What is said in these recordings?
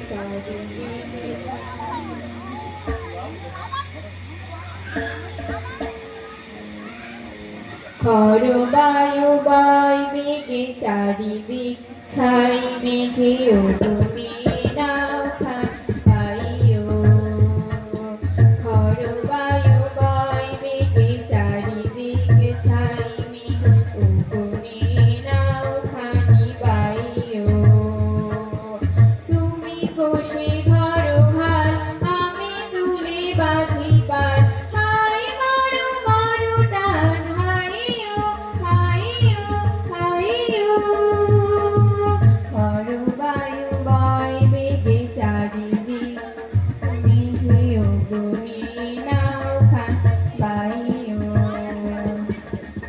খর বায়ু বাই মেঘে চারিদিক ছাই মেঘেও তুমি নাও খাইও। খর বায়ু বাই মেঘে চারিদিক ছাই মেঘেও তুমি নাও খানি বাইও। তুমি বসে ধরো হাল আমি তুলে বাঁধি পাল হাই মারো মারো টান হাইও হাইও হাইও। খর বায়ু বয় বেগে চারিদিক মেঘেও তুমি নাও বাইও।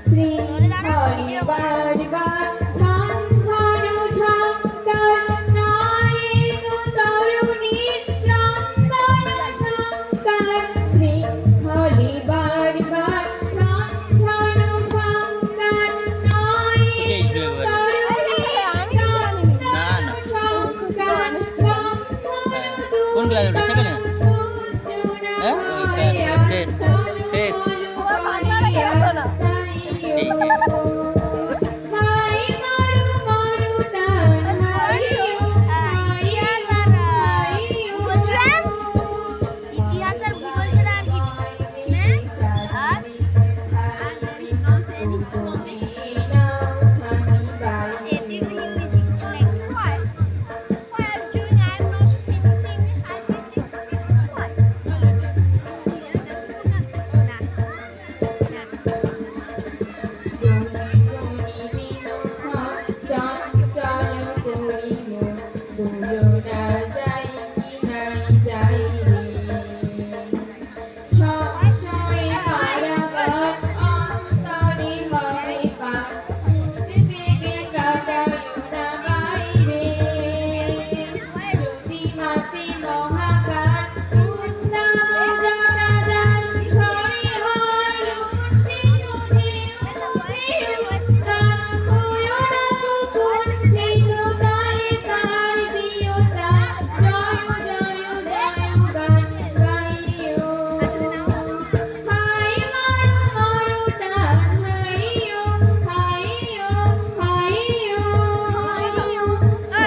শৃঙ্খলে বারবার ঝঞ্ঝারো ঝঙ্কার নায়েক তরুণীর রঙ্গন ঝঙ্কার। শৃঙ্খলে বারবার ঝঞ্ঝারো ঝঙ্কার নায়েক তরুণীর রঙ্গন ঝঙ্কার। কোন ক্লাস ওটা সেখানে শেষ শেষ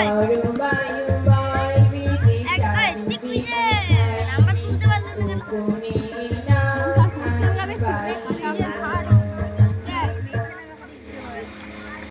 বায়ু বাই